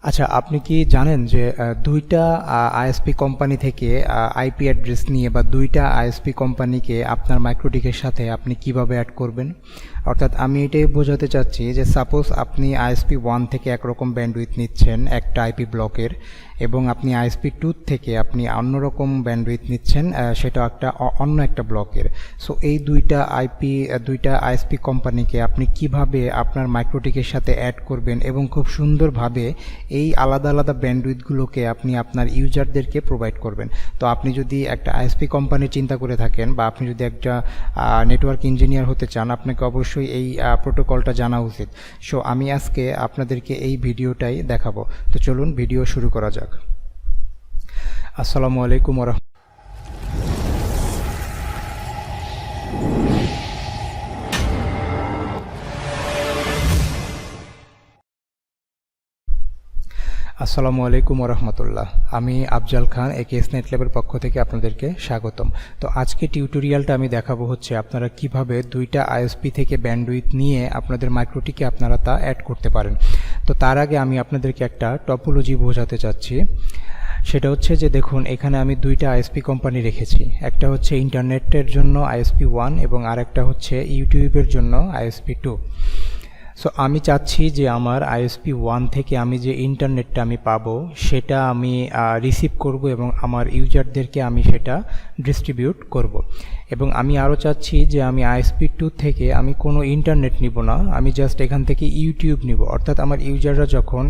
আচ্ছা, আপনি কি জানেন যে দুইটা আইএসপি কোম্পানি থেকে আইপি অ্যাড্রেস নিয়ে বা দুইটা আইএসপি কোম্পানিকে আপনার মাইক্রোটিকের সাথে আপনি কিভাবে অ্যাড করবেন? অর্থাৎ আমি এটাই বোঝাতে চাচ্ছি যে সাপোজ আপনি আইএসপি 1 থেকে একরকম ব্যান্ডউইথ নিচ্ছেন একটা আইপি ব্লকের, এবং আপনি আইএসপি 2 থেকে আপনি অন্যরকম ব্যান্ডউইথ নিচ্ছেন সেটা অন্য একটা ব্লকের। সো এই দুইটা আইএসপি কোম্পানিকে আপনি কিভাবে আপনার মাইক্রোটিকের সাথে অ্যাড করবেন এবং খুব সুন্দরভাবে এই আলাদা আলাদা ব্যান্ডউইথগুলোকে আপনি আপনার ইউজারদেরকে প্রোভাইড করবেন। তো আপনি যদি একটা আইএসপি কোম্পানি চিন্তা করে থাকেন বা আপনি যদি একটা নেটওয়ার্ক ইঞ্জিনিয়ার হতে চান, আপনাকে অবশ্যই এই প্রোটোকলটা জানা উচিত। সো আমি আজকে আপনাদেরকে এই ভিডিওটাই দেখাবো। তো চলুন ভিডিও শুরু করা যাক। আসসালামু আলাইকুম আসসালামু আলাইকুম রহমতুল্লাহ। আমি আফজাল খান, AKS NetLab'ের পক্ষ থেকে আপনাদেরকে স্বাগতম। তো আজকে টিউটোরিয়ালটা আমি দেখাবো হচ্ছে আপনারা কিভাবে দুইটা আইএসপি থেকে ব্যান্ডউইথ নিয়ে আপনাদের মাইক্রোটিকে আপনারা তা অ্যাড করতে পারেন। তো তার আগে আমি আপনাদেরকে একটা টপোলজি বোঝাতে চাচ্ছি। সেটা হচ্ছে যে দেখুন, এখানে আমি দুইটা আইএসপি কোম্পানি রেখেছি। একটা হচ্ছে ইন্টারনেটের জন্য ISP 1 এবং আরেকটা হচ্ছে ইউটিউবের জন্য ISP 2। সো আমি চাচ্ছি যে আমার ISP 1 থেকে আমি যে ইন্টারনেটটা আমি পাবো সেটা আমি রিসিভ করব এবং আমার ইউজারদেরকে আমি সেটা ডিস্ট্রিবিউট করব। এবং আমি আরও চাচ্ছি যে আমি ISP 2 থেকে আমি কোনো ইন্টারনেট নিব না, আমি জাস্ট এখান থেকে ইউটিউব নিব। অর্থাৎ আমার ইউজাররা যখন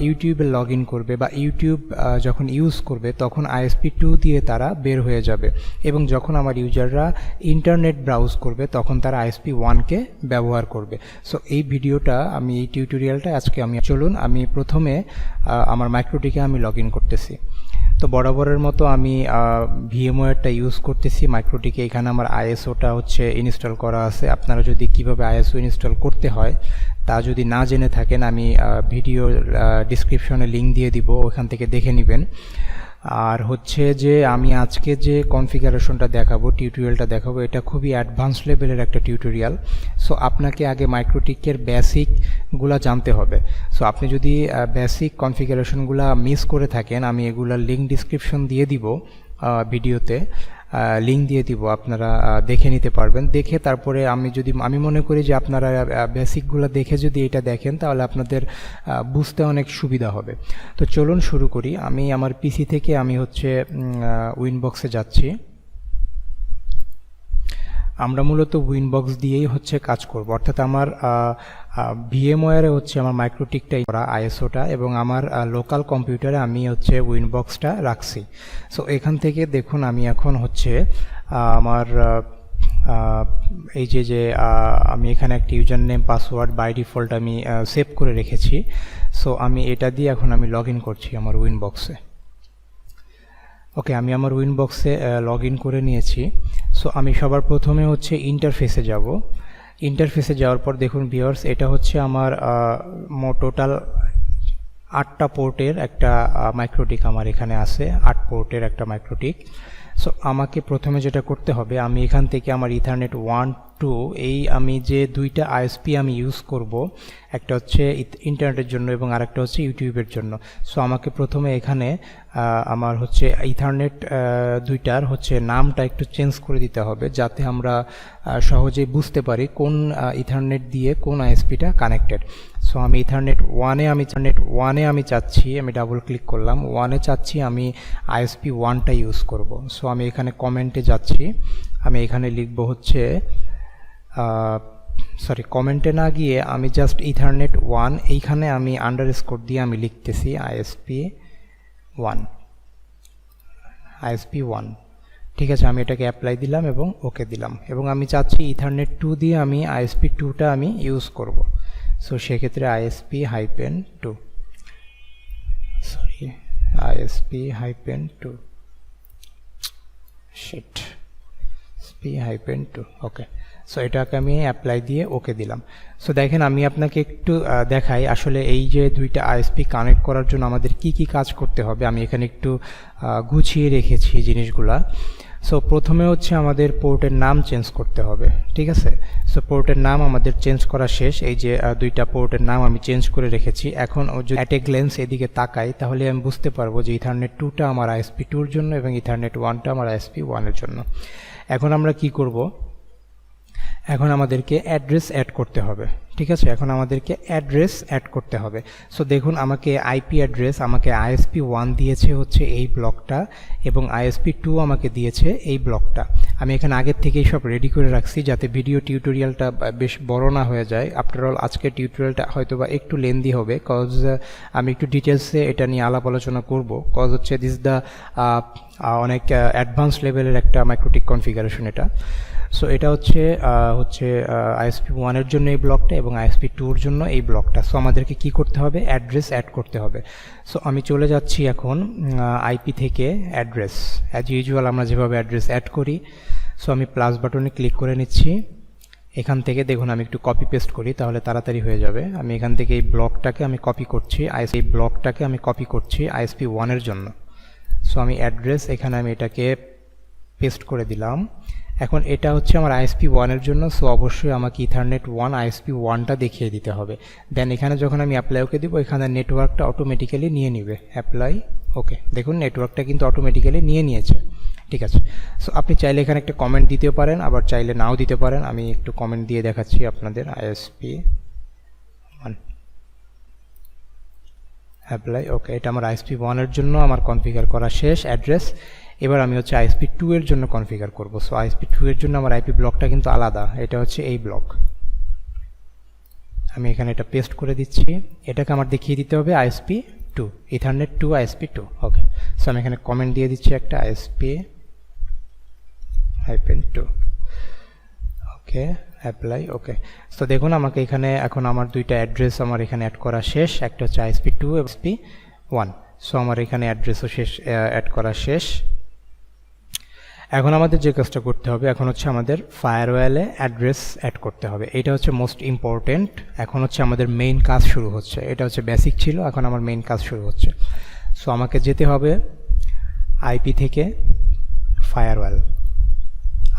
ইউটিউবে লগ ইন করবে বা ইউটিউব যখন ইউজ করবে তখন ISP 2 দিয়ে তারা বের হয়ে যাবে, এবং যখন আমার ইউজাররা ইন্টারনেট ব্রাউজ করবে তখন তারা ISP 1কে ব্যবহার করবে। সো এই টিউটোরিয়ালটা আজকে চলুন আমি প্রথমে আমার মাইক্রোটিকে আমি লগ ইন করতেছি। তো বরাবরের মতো আমি VMwareটা ইউজ করতেছি মাইক্রোটিকে। এখানে আমার ISOটা হচ্ছে ইনস্টল করা আছে। আপনারা যদি কিভাবে ISO ইনস্টল করতে হয় তা যদি না জেনে থাকেন, আমি ভিডিও ডিসক্রিপশনে লিঙ্ক দিয়ে দিব, ওখান থেকে দেখে নেবেন। আর হচ্ছে যে আমি আজকে যে কনফিগারেশনটা দেখাবো, টিউটোরিয়ালটা দেখাবো, এটা খুবই অ্যাডভান্স লেভেলের একটা টিউটোরিয়াল। সো আপনাকে আগে মাইক্রোটিকের বেসিকগুলা জানতে হবে। সো আপনি যদি বেসিক কনফিগারেশনগুলা মিস করে থাকেন, আমি এগুলার লিঙ্ক ডিসক্রিপশন দিয়ে দিব, ভিডিওতে লিঙ্ক দিয়ে দিব, আপনারা দেখে নিতে পারবেন। দেখে তারপরে আমি মনে করি যে আপনারা বেসিকগুলো দেখে যদি এটা দেখেন তাহলে আপনাদের বুঝতে অনেক সুবিধা হবে। তো চলুন শুরু করি। আমি আমার পিসি থেকে আমি হচ্ছে উইনবক্সে যাচ্ছি। আমরা মূলত উইনবক্স দিয়েই হচ্ছে কাজ করব। অর্থাৎ আমার VMware হচ্ছে আমার মাইক্রোটিকটাই করা ISOটা, এবং আমার লোকাল কম্পিউটারে আমি হচ্ছে উইনবক্সটা রাখছি। সো এখান থেকে দেখুন আমি এখন হচ্ছে আমার এই যে আমি এখানে একটা user name password by default আমি সেভ করে রেখেছি। সো আমি এটা দিয়ে এখন আমি লগ ইন করছি আমার উইনবক্সে। ওকে, আমি আমার উইনবক্সে লগ ইন করে নিয়েছি। সো আমি সবার প্রথমে হচ্ছে ইন্টারফেসে যাব। ইন্টারফেসে যাওয়ার পর দেখুন ভিউয়ার্স, এটা হচ্ছে আমার টোটাল 8টা পোর্টের একটা মাইক্রোটিক আমার এখানে আছে, 8 পোর্টের একটা মাইক্রোটিক। সো আমাকে প্রথমে যেটা করতে হবে, আমি এখান থেকে আমার ইথারনেট 1, 2 আমি যে দুইটা ISP আমি ইউজ করব, একটা হচ্ছে ইন্টারনেটের জন্য এবং আরেকটা হচ্ছে ইউটিউবের জন্য। সো আমাকে প্রথমে এখানে আমার হচ্ছে ইথারনেট দুইটার হচ্ছে নামটা একটু চেঞ্জ করে দিতে হবে, যাতে আমরা সহজেই বুঝতে পারি কোন ইথারনেট দিয়ে কোন ISPটা কানেক্টেড। সো আমি ইথারনেট 1-এ আমি চাচ্ছি, আমি ডাবল ক্লিক করলাম, 1-এ চাচ্ছি আমি ISP 1টা ইউজ করব। সো আমি এখানে কমেন্টে যাচ্ছি, আমি এখানে লিখব হচ্ছে কমেন্টে না গিয়ে আমি জাস্ট ইথারনেট 1 এইখানে আমি আন্ডারস্কোর দিয়ে আমি লিখতেছি ISP 1। ঠিক আছে, আমি এটাকে অ্যাপ্লাই দিলাম এবং ওকে দিলাম, এবং আমি চাচ্ছি ইথারনেট 2 দিয়ে আমি ISP 2টা আমি ইউজ করব। সো সেক্ষেত্রে ISP-2 ওকে। সো এটাকে আমি অ্যাপ্লাই দিয়ে ওকে দিলাম। সো দেখেন, আমি আপনাকে একটু দেখাই আসলে এই যে দুইটা ISP কানেক্ট করার জন্য আমাদের কি কাজ করতে হবে। আমি এখানে একটু গুছিয়ে রেখেছি জিনিসগুলা। সো প্রথমে হচ্ছে আমাদের পোর্টের নাম চেঞ্জ করতে হবে, ঠিক আছে। সো পোর্টের নাম আমাদের চেঞ্জ করা শেষ, এই যে দুইটা পোর্টের নাম আমি চেঞ্জ করে রেখেছি। এখন যদি অ্যাট এ গ্ল্যান্স এদিকে তাকাই তাহলে আমি বুঝতে পারবো যে ইথারনেট 2টা আমার ISP 2 এর জন্য এবং ইথারনেট 1টা আমার ISP 1 এর জন্য। এখন আমরা কি করব, এখন আমাদেরকে অ্যাড্রেস অ্যাড করতে হবে, ঠিক আছে। এখন আমাদেরকে অ্যাড্রেস অ্যাড করতে হবে। সো দেখুন আমাকে আইপি অ্যাড্রেস আমাকে ISP 1 দিয়েছে হচ্ছে এই ব্লকটা এবং ISP 2 আমাকে দিয়েছে এই ব্লকটা। আমি এখানে আগের থেকেই সব রেডি করে রাখছি যাতে ভিডিও টিউটোরিয়ালটা বেশ বড় না হয়ে যায়। আফটার অল আজকের টিউটোরিয়ালটা হয়তো বা একটু লেন্দি হবে, কজ আমি একটু ডিটেলসে এটা নিয়ে আলাপ আলোচনা করব, কজ হচ্ছে দিস দ্য অনেক অ্যাডভান্স লেভেলের একটা মাইক্রোটিক কনফিগারেশন এটা। সো এটা হচ্ছে ISP 1 এর জন্য এই ব্লকটা এবং ISP 2 এর জন্য এই ব্লকটা। সো আমাদেরকে কি করতে হবে, অ্যাড্রেস অ্যাড করতে হবে। সো আমি চলে যাচ্ছি এখন আইপি থেকে অ্যাড্রেস, অ্যাজ ইউজুয়াল আমরা যেভাবে অ্যাড্রেস অ্যাড করি। সো আমি প্লাস বাটনে ক্লিক করে নিচ্ছি। এখান থেকে দেখুন আমি একটু কপি পেস্ট করি তাহলে তাড়াতাড়ি হয়ে যাবে। আমি এখান থেকে এই ব্লকটাকে আমি কপি করছি, ISP 1 এর জন্য। সো আমি অ্যাড্রেস এখানে আমি এটাকে পেস্ট করে দিলাম। এখন এটা হচ্ছে আমার ISP 1 এর জন্য, সো অবশ্যই আমাকে ইথারনেট 1 ISP 1টা দেখিয়ে দিতে হবে। দেন এখানে যখন আমি অ্যাপ্লাই ওকে দিব এখানে নেটওয়ার্কটা অটোমেটিক্যালি নিয়ে নিবে। অ্যাপ্লাই ওকে, দেখুন নেটওয়ার্কটা কিন্তু অটোমেটিক্যালি নিয়ে নিয়েছে, ঠিক আছে। সো আপনি চাইলে এখানে একটা কমেন্ট দিতেও পারেন, আবার চাইলে নাও দিতে পারেন। আমি একটু কমেন্ট দিয়ে দেখাচ্ছি আপনাদের। ISP 1 অ্যাপ্লাই ওকে, এটা আমার ISP 1 এর জন্য আমার কনফিগার করা শেষ অ্যাড্রেস। এবার আমি হচ্ছে ISP 2 এর জন্য কনফিগার করব। সো ISP 2 এর জন্য আমার আইপি ব্লকটা কিন্তু আলাদা, এটা হচ্ছে এই ব্লক। আমি এখানে এটা পেস্ট করে দিচ্ছি। এটাকে আমার দেখিয়ে দিতে হবে ISP 2, ইথারনেট 2 ISP 2 ওকে। সো আমি এখানে কমেন্ট দিয়ে দিচ্ছি একটা ISP-2 ওকে, অ্যাপ্লাই ওকে। সো দেখুন আমাকে এখানে এখন আমার দুইটা অ্যাড্রেস আমার এখানে অ্যাড করা শেষ, একটা হচ্ছে ISP 2 এবং ISP 1। সো আমার এখানে অ্যাড্রেসও শেষ, অ্যাড করা শেষ। এখন আমাদের যে কাজটা করতে হবে এখন হচ্ছে আমাদের ফায়ারওয়ালে অ্যাড্রেস অ্যাড করতে হবে। এটা হচ্ছে মোস্ট ইম্পর্টেন্ট। এখন হচ্ছে আমাদের মেইন কাজ শুরু হচ্ছে। এটা হচ্ছে বেসিক ছিল, এখন আমার মেইন কাজ শুরু হচ্ছে। সো আমাকে যেতে হবে আইপি থেকে ফায়ারওয়াল।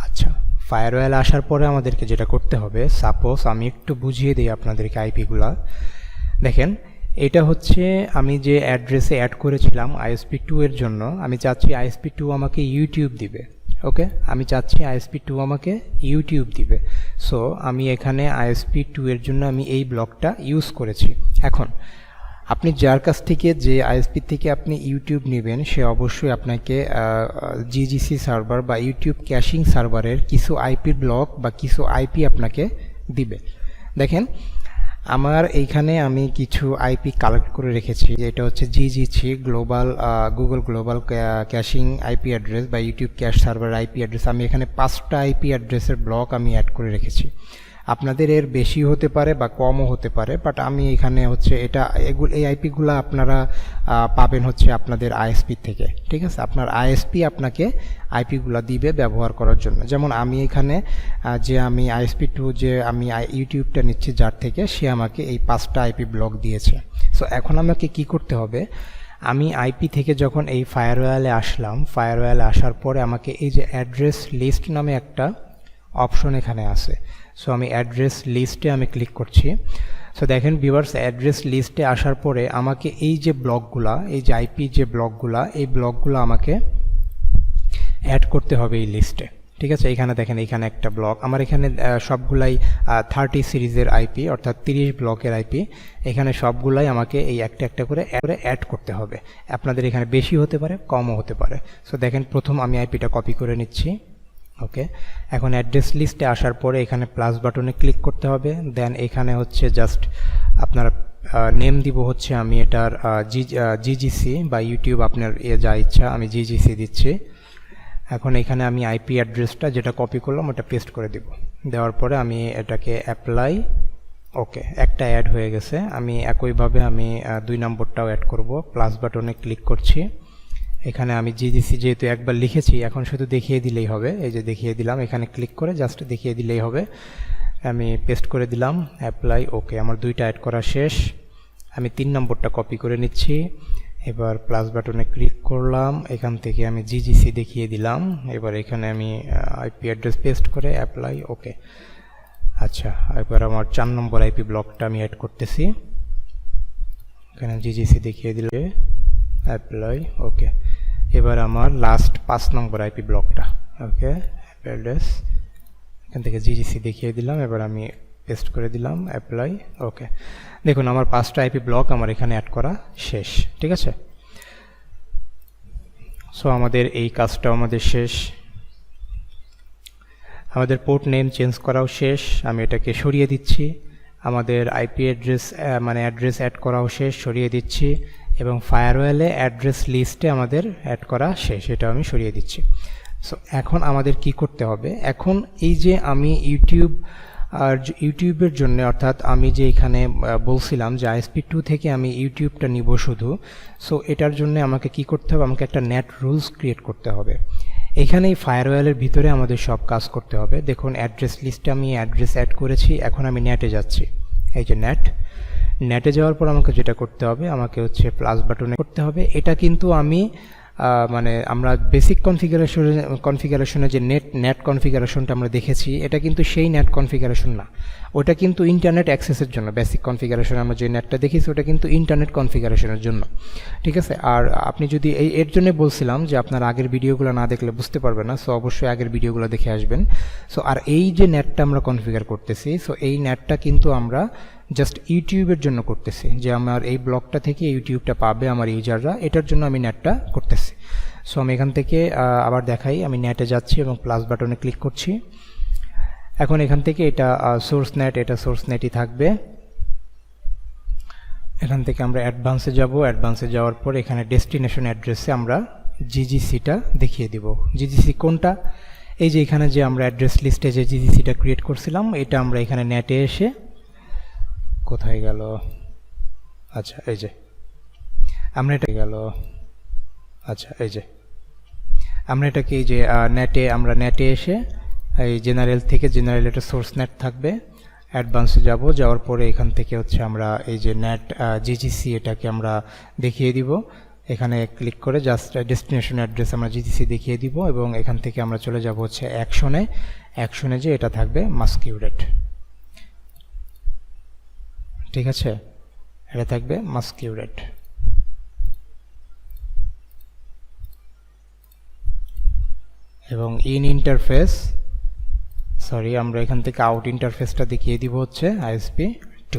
আচ্ছা, ফায়ারওয়ালে আসার পরে আমাদেরকে যেটা করতে হবে, সাপোজ আমি একটু বুঝিয়ে দিই আপনাদেরকে আইপিগুলা। দেখেন এটা হচ্ছে আমি যে অ্যাড্রেসে অ্যাড করেছিলাম ISP 2 এর জন্য, আমি চাচ্ছি ISP 2 আমাকে ইউটিউব দিবে। ওকে, আমি চাচ্ছি ISP 2 আমাকে ইউটিউব দিবে। সো আমি এখানে ISP 2 এর জন্য আমি এই ব্লকটা ইউজ করেছি। এখন আপনি যার কাছ থেকে যে ISP থেকে আপনি ইউটিউব নেবেন সে অবশ্যই আপনাকে জিজিসি সার্ভার বা ইউটিউব ক্যাশিং সার্ভারের কিছু আইপি ব্লক বা কিছু আইপি আপনাকে দিবে। দেখেন আমার এইখানে আমি কিছু আইপি কালেক্ট করে রেখেছি। এটা হচ্ছে GGC global Google global caching IP address বা YouTube cache server IP address. আমি এখানে 5টা আইপি অ্যাড্রেসের ব্লক আমি অ্যাড করে রেখেছি। আপনাদের এর বেশি হতে পারে বা কমও হতে পারে, বাট আমি এখানে হচ্ছে এই আইপিগুলো আপনারা পাবেন হচ্ছে আপনাদের ISP থেকে, ঠিক আছে। আপনার ISP আপনাকে আইপিগুলো দিবে ব্যবহার করার জন্য। যেমন আমি এখানে আমি ISP 2 যে আমি ইউটিউবটা নিচ্ছি যার থেকে, সে আমাকে এই 5টা আইপি ব্লক দিয়েছে। সো এখন আমাকে কি করতে হবে, আমি আইপি থেকে যখন এই ফায়ারওয়ালে আসলাম, ফায়ারওয়ালে আসার পরে আমাকে এই যে অ্যাড্রেস লিস্ট নামে একটা অপশন এখানে আছে। সো আমি অ্যাড্রেস লিস্টে আমি ক্লিক করছি। সো দেখেন ভিউয়ার্স, অ্যাড্রেস লিস্টে আসার পরে আমাকে এই যে ব্লকগুলা, এই যে আইপি যে ব্লকগুলা, এই ব্লকগুলো আমাকে অ্যাড করতে হবে এই লিস্টে, ঠিক আছে। এখানে দেখেন এখানে একটা ব্লক আমার এখানে সবগুলাই 30 সিরিজের আইপি অর্থাৎ 30 ব্লকের আইপি। এখানে সবগুলাই আমাকে এই একটা একটা করে অ্যাড করতে হবে। আপনাদের এখানে বেশি হতে পারে, কমও হতে পারে। সো দেখেন প্রথম আমি আইপিটা কপি করে নিচ্ছি। ওকে, এখন অ্যাড্রেস লিস্টে আসার পরে এখানে প্লাস বাটনে ক্লিক করতে হবে। দেন এখানে হচ্ছে জাস্ট আপনার নেম দিব হচ্ছে আমি এটার জিজিসি বা ইউটিউব, আপনার যা ইচ্ছা, আমি জিজিসি দিচ্ছি। এখন এখানে আমি আইপি অ্যাড্রেসটা যেটা কপি করলাম ওটা পেস্ট করে দিব। দেওয়ার পরে আমি এটাকে অ্যাপ্লাই ওকে, একটা অ্যাড হয়ে গেছে। আমি একইভাবে আমি 2 নম্বরটাও অ্যাড করব। প্লাস বাটনে ক্লিক করছি। এখানে আমি জিজিসি যেহেতু একবার লিখেছি এখন শুধু দেখিয়ে দিলেই হবে। এই যে দেখিয়ে দিলাম, এখানে ক্লিক করে জাস্ট দেখিয়ে দিলেই হবে। আমি পেস্ট করে দিলাম, অ্যাপ্লাই ওকে। আমার 2টা অ্যাড করা শেষ। আমি 3 নম্বরটা কপি করে নিচ্ছি। এবার প্লাস বাটনে ক্লিক করলাম, এখান থেকে আমি জিজিসি দেখিয়ে দিলাম। এবার এখানে আমি আইপি অ্যাড্রেস পেস্ট করে অ্যাপ্লাই, ওকে। আচ্ছা, এবার আমার 4 নম্বর আইপি ব্লকটা আমি অ্যাড করতেছি, এখানে জিজিসি দেখিয়ে দিলে অ্যাপ্লাই, ওকে। এবার আমার লাস্ট 5 নম্বর আইপি ব্লকটা, ওকে, অ্যাড্রেস, এখান থেকে জিজিসি দেখিয়ে দিলাম, এবার আমি পেস্ট করে দিলাম অ্যাপ্লাই, ওকে। দেখুন আমার 5টা আইপি ব্লক আমার এখানে অ্যাড করা শেষ, ঠিক আছে। সো আমাদের এই কাজটাও আমাদের শেষ। আমাদের পোর্ট নেম চেঞ্জ করাও শেষ, আমি এটাকে সরিয়ে দিচ্ছি। আমাদের আইপি অ্যাড্রেস মানে অ্যাড্রেস অ্যাড করাও শেষ, সরিয়ে দিচ্ছি। এবং ফায়ারওয়ালে অ্যাড্রেস লিস্টে আমাদের অ্যাড করা শেষ, এটা আমি সরিয়ে দিচ্ছি। সো এখন আমাদের কি করতে হবে, এখন এই যে আমি ইউটিউবের জন্য, অর্থাৎ আমি যে এখানে বলছিলাম যে ISP2 থেকে আমি ইউটিউবটা নিব শুধু, সো এটার জন্য আমাকে কি করতে হবে, আমাকে একটা নেট রুলস ক্রিয়েট করতে হবে। এখানেই ফায়ারওয়ালের ভিতরে আমাদের সব কাজ করতে হবে। দেখুন অ্যাড্রেস লিস্টে আমি অ্যাড্রেস অ্যাড করেছি, এখন আমি নেটে যাচ্ছি, এই যে নেটে যাওয়ার পর আমাকে যেটা করতে হবে, আমাকে হচ্ছে প্লাস বাটনে করতে হবে। এটা কিন্তু আমি মানে আমরা বেসিক কনফিগারেশনে যে নেট কনফিগারেশনটা আমরা দেখেছি, এটা কিন্তু সেই নেট কনফিগারেশন না, ওটা কিন্তু ইন্টারনেট অ্যাক্সেসের জন্য। বেসিক কনফিগারেশন আমরা যে নেটটা দেখেছি ওটা কিন্তু ইন্টারনেট কনফিগারেশনের জন্য, ঠিক আছে। আর আপনি যদি এর জন্য বলছিলাম যে আপনার আগের ভিডিওগুলো না দেখলে বুঝতে পারবেন না, সো অবশ্যই আগের ভিডিওগুলো দেখে আসবেন। সো আর এই যে নেটটা আমরা কনফিগার করতেছি, সো এই নেটটা কিন্তু আমরা জাস্ট ইউটিউবের জন্য করতেছি, যে আমার এই ব্লকটা থেকে ইউটিউবটা পাবে আমার ইউজাররা, এটার জন্য আমি নেটটা করতেছি। সো আমি এখান থেকে আবার দেখাই, আমি নেটে যাচ্ছি এবং প্লাস বাটনে ক্লিক করছি। এখন এখান থেকে এটা সোর্স নেট, এটা সোর্স নেটই থাকবে। এখান থেকে আমরা অ্যাডভান্সে যাব, অ্যাডভান্সে যাওয়ার পর এখানে ডেস্টিনেশন অ্যাড্রেসে আমরা জিজিসিটা দেখিয়ে দিব। জিজিসি কোনটা, এই যে এখানে যে আমরা অ্যাড্রেস লিস্টে যে জিজিসিটা ক্রিয়েট করছিলাম, এটা আমরা এখানে নেটে এসে, কোথায় গেল, আচ্ছা এই যে আমরা এটা গেল, আচ্ছা এই যে আমরা এটাকে এই যে নেটে এসে এই জেনারেল থেকে, জেনারেল এটা সোর্স নেট থাকবে, অ্যাডভান্সে যাওয়ার পরে এখান থেকে হচ্ছে আমরা এই যে নেট জিজিসি এটাকে আমরা দেখিয়ে দিব। এখানে ক্লিক করে জাস্ট ডেস্টিনেশন অ্যাড্রেস আমরা জিজিসি দেখিয়ে দিব এবং এখান থেকে আমরা চলে যাব হচ্ছে অ্যাকশনে যে এটা থাকবে মাস্কিউরেট, ঠিক আছে, এটা থাকবে মাস্কিউরেট। এবং ইন ইন্টারফেস, সরি আমরা এখান থেকে আউট ইন্টারফেসটা দেখিয়ে দিব হচ্ছে ISP2,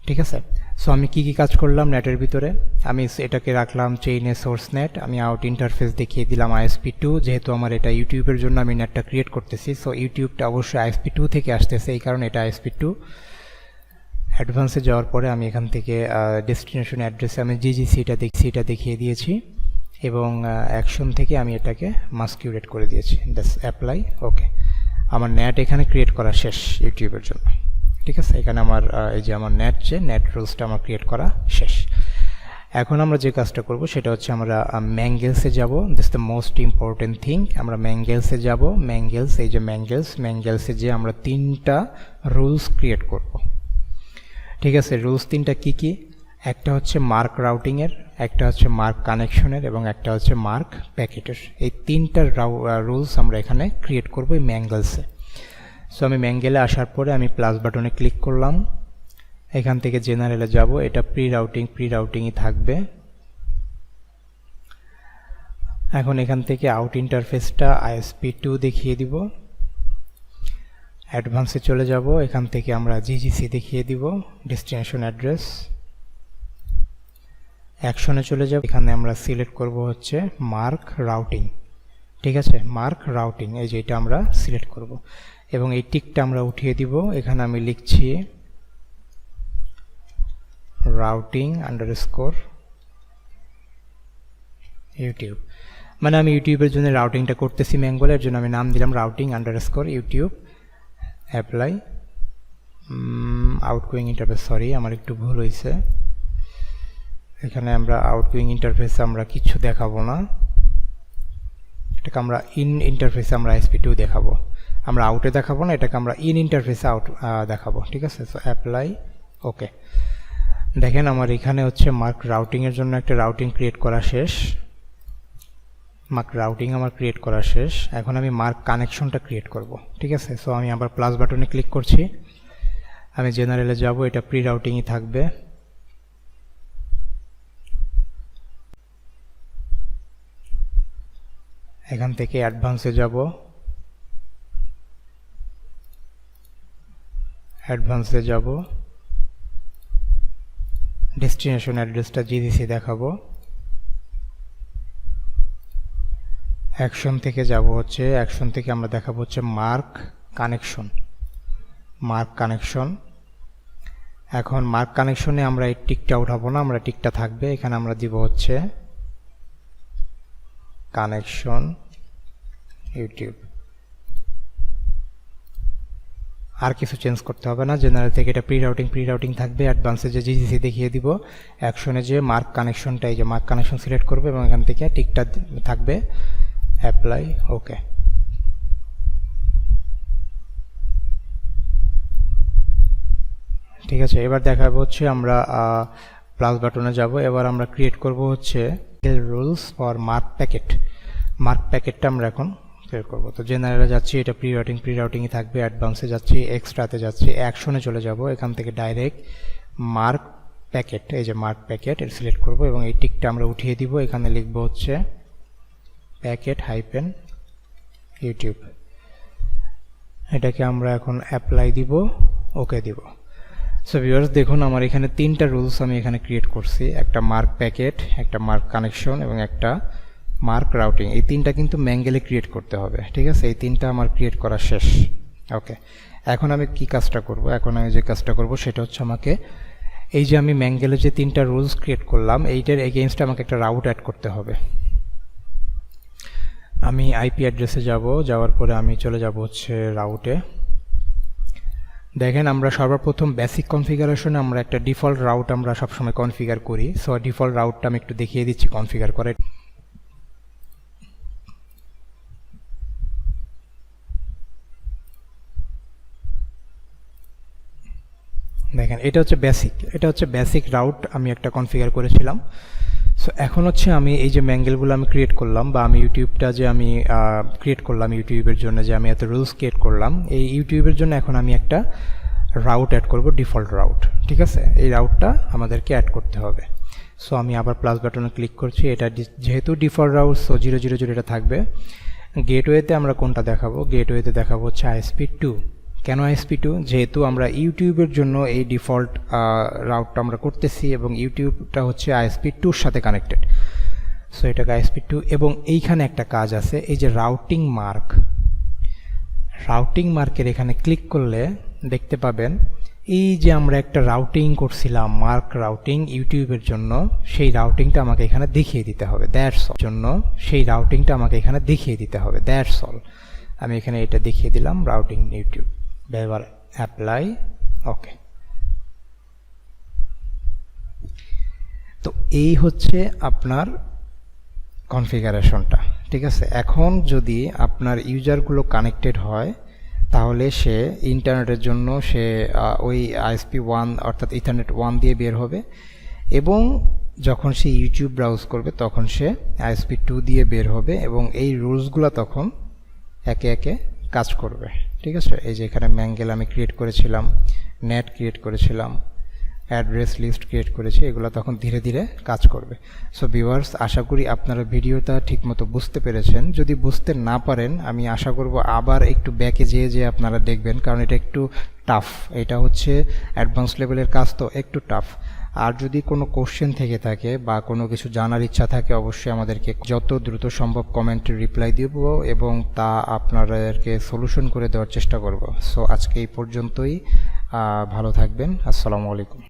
ঠিক আছে। সো আমি কি কাজ করলাম নেটের ভিতরে, আমি এটাকে রাখলাম চেইনে সোর্স নেট, আমি আউট ইন্টারফেস দেখিয়ে দিলাম ISP2, যেহেতু আমার এটা ইউটিউবের জন্য আমি নেটটা ক্রিয়েট করতেছি, সো ইউটিউবটা অবশ্যই ISP2 থেকে আসতেছে, এই কারণে এটা ISP2। অ্যাডভান্সে যাওয়ার পরে আমি এখান থেকে ডেস্টিনেশন অ্যাড্রেসে আমি জিজিসিটা দেখিয়ে দিয়েছি এবং অ্যাকশন থেকে আমি এটাকে মাস্কিউরেট করে দিয়েছি, দ্যাটস অ্যাপ্লাই, ওকে। আমার নেট এখানে ক্রিয়েট করা শেষ ইউটিউবের জন্য, ঠিক আছে। এখানে আমার এই যে আমার নেট রুলসটা আমার ক্রিয়েট করা শেষ। এখন আমরা যে কাজটা করব সেটা হচ্ছে আমরা ম্যাঙ্গেলসে যাব, this the most important thing. আমরা ম্যাঙ্গেলসে যাব, এই যে ম্যাঙ্গেলসে যে আমরা 3টা রুলস ক্রিয়েট করব, ঠিক আছে। রুলস 3টা কি, একটা হচ্ছে মার্ক রাউটিংয়ের, একটা হচ্ছে মার্ক কানেকশনের এবং একটা হচ্ছে মার্ক প্যাকেটের। এই 3টা রুলস আমরা এখানে ক্রিয়েট করব এই ম্যাঙ্গেলসে। সো আমি ম্যাঙ্গেলে আসার পরে আমি প্লাস বাটনে ক্লিক করলাম, এখান থেকে জেনারেলে যাব, এটা প্রি রাউটিংই থাকবে। এখন এখান থেকে আউট ইন্টারফেসটা ISP2 দেখিয়ে দিব, অ্যাডভান্সে চলে যাব, এখান থেকে আমরা জিজিসি দেখিয়ে দিব, ডেস্টিনেশন অ্যাড্রেস। অ্যাকশনে চলে যাব, এখানে আমরা সিলেক্ট করব হচ্ছে মার্ক রাউটিং, ঠিক আছে, মার্ক রাউটিং, এই যে এটা আমরা সিলেক্ট করব এবং এই টিকটা আমরা উঠিয়ে দিব। এখানে আমি লিখছি রাউটিং আন্ডারস্কোর ইউটিউব, মানে আমি ইউটিউবের জন্য রাউটিংটা করতেছি ম্যাঙ্গলের জন্য আমি নাম দিলাম routing underscore YouTube, apply. Outgoing interface, sorry আমার একটু ভুল হয়েছে, এখানে আমরা আউটগোয়িং ইন্টারফেসে আমরা কিছু দেখাবো না, এটাকে আমরা ইন ইন্টারফেসে আমরা ISP2 দেখাবো, আমরা আউটে দেখাবো না, এটাকে আমরা ইন ইন্টারফেসে দেখাবো, ঠিক আছে। সো অ্যাপ্লাই, ওকে। দেখেন আমার এখানে হচ্ছে মার্ক রাউটিং এর জন্য একটা রাউটিং ক্রিয়েট করা শেষ। মার্ক রাউটিং আমার ক্রিয়েট করা শেষ। এখন আমি মার্ক কানেকশনটা ক্রিয়েট করব, ঠিক আছে। সো আমি আবার প্লাস বাটনে ক্লিক করছি, আমি জেনারেলে যাব, এটা প্রি রাউটিংই থাকবে। এখান থেকে অ্যাডভান্সে যাব, ডেস্টিনেশন অ্যাড্রেসটা জিডিসি দেখাবো। অ্যাকশন থেকে যাব হচ্ছে, অ্যাকশন থেকে আমরা দেখাবো হচ্ছে মার্ক কানেকশন। এখন মার্ক কানেকশনে আমরা এই টিকটা উঠাবো না, আমরা টিকটা থাকবে। এখানে আমরা দিব হচ্ছে কানেকশন ইউটিউব। আর কিছু চেঞ্জ করতে হবে না। জেনারেল থেকে এটা প্রি রাউটিং থাকবে। অ্যাডভান্সে যে জিসিসি দেখিয়ে দিব, অ্যাকশনে যে মার্ক কানেকশনটা, এই যে মার্ক কানেকশন সিলেক্ট করবে এবং এখান থেকে টিকটা থাকবে, অ্যাপ্লাই, ওকে। ঠিক আছে, এবার দেখাবো হচ্ছে আমরা প্লাস বাটনে যাব। এবার আমরা ক্রিয়েট করব হচ্ছে রুলস ফর মার্ক প্যাকেটটা আমরা এখন ক্রিয়েট করব। তো জেনারেলে যাচ্ছি, এটা প্রি রাউটিংই থাকবে। অ্যাডভান্সে যাচ্ছি, এক্সট্রাতে যাচ্ছি, অ্যাকশনে চলে যাব। এখান থেকে ডাইরেক্ট মার্ক প্যাকেট, এই যে মার্ক প্যাকেট এটা সিলেক্ট করব এবং এই টিকটা আমরা উঠিয়ে দিব। এখানে লিখব হচ্ছে প্যাকেট হাইপেন ইউটিউব। এটাকে আমরা এখন অ্যাপ্লাই দিব, ওকে দিব। সো ভিউয়ার্স দেখুন আমার এখানে তিনটা রুলস আমি এখানে ক্রিয়েট করছি, একটা মার্ক প্যাকেট, একটা মার্ক কানেকশন এবং একটা মার্ক রাউটিং। এই তিনটা কিন্তু ম্যাঙ্গেলে ক্রিয়েট করতে হবে, ঠিক আছে। এই তিনটা আমার ক্রিয়েট করা শেষ, ওকে। এখন আমি কি কাজটা করব, এখন আমি যে কাজটা করব সেটা হচ্ছে আমাকে এই যে আমি ম্যাঙ্গেলে যে তিনটা রুলস ক্রিয়েট করলাম, এইটার এগেইনস্টে আমাকে একটা রাউট অ্যাড করতে হবে। আমি আইপি অ্যাড্রেসে যাব, যাওয়ার পরে আমি চলে যাব হচ্ছে রাউটে। দেখেন আমরা সর্বপ্রথম বেসিক কনফিগারেশনে আমরা একটা ডিফল্ট রাউট আমরা সবসময় কনফিগার করি। সো ডিফল্ট রাউটটা আমি একটু দেখিয়ে দিচ্ছি কনফিগার করে। দেখেন এটা হচ্ছে বেসিক রাউট আমি একটা কনফিগার করেছিলাম। সো এখন হচ্ছে আমি এই যে ম্যাঙ্গেলগুলো আমি ক্রিয়েট করলাম, বা আমি ইউটিউবটা যে আমি ক্রিয়েট করলাম ইউটিউবের জন্য, যে আমি এত রুলস ক্রিয়েট করলাম, এই ইউটিউবের জন্য এখন আমি একটা রাউট অ্যাড করব, ডিফল্ট রাউট, ঠিক আছে। এই রাউটটা আমাদেরকে অ্যাড করতে হবে। সো আমি আবার প্লাস বাটনে ক্লিক করছি। এটা যেহেতু ডিফল্ট রাউট, সো 000 এটা থাকবে। গেটওয়েতে আমরা কোনটা দেখাবো, গেটওয়েতে দেখাবো হচ্ছে ISP2। কেন ISP2? যেহেতু আমরা ইউটিউবের জন্য এই ডিফল্ট রাউটটা আমরা করতেছি এবং ইউটিউবটা হচ্ছে ISP2-র সাথে কানেক্টেড। সো এটাকে ISP2, এবং এইখানে একটা কাজ আছে, এই যে রাউটিং মার্কের এখানে ক্লিক করলে দেখতে পাবেন এই যে আমরা একটা রাউটিং করছিলাম, মার্ক রাউটিং ইউটিউবের জন্য, সেই রাউটিংটা আমাকে এখানে দেখিয়ে দিতে হবে, দ্যাটস অল। আমি এখানে এটা দেখিয়ে দিলাম, রাউটিং ইউটিউব, এবার অ্যাপ্লাই, ওকে। তো এই হচ্ছে আপনার কনফিগারেশনটা, ঠিক আছে। এখন যদি আপনার ইউজারগুলো কানেক্টেড হয়, তাহলে সে ইন্টারনেটের জন্য সে ওই ISP1 অর্থাৎ ইথারনেট 1 দিয়ে বের হবে, এবং যখন সে ইউটিউব ব্রাউজ করবে তখন সে ISP2 দিয়ে বের হবে, এবং এই রুলসগুলো তখন একে একে কাজ করবে, ঠিক আছে। এই যে এখানে ম্যাঙ্গেল আমি ক্রিয়েট করেছিলাম, নেট ক্রিয়েট করেছিলাম, অ্যাড্রেস লিস্ট ক্রিয়েট করেছি, এগুলো তখন ধীরে ধীরে কাজ করবে। সো ভিউয়ার্স, আশা করি আপনারা ভিডিওটা ঠিকমতো বুঝতে পেরেছেন। যদি বুঝতে না পারেন, আমি আশা করব আবার একটু ব্যাকে যেয়ে আপনারা দেখবেন, কারণ এটা একটু টাফ। এটা হচ্ছে অ্যাডভান্স লেভেলের কাজ, তো একটু টাফ। আর যদি কোনো কোশ্চেন থেকে থাকে বা কোনো কিছু জানার ইচ্ছা থাকে, অবশ্যই আমাদেরকে যত দ্রুত সম্ভব কমেন্টে রিপ্লাই দিব এবং তা আপনাদেরকে সলিউশন করে দেওয়ার চেষ্টা করব। সো আজকে এই পর্যন্তই, ভালো থাকবেন। আসসালামু আলাইকুম।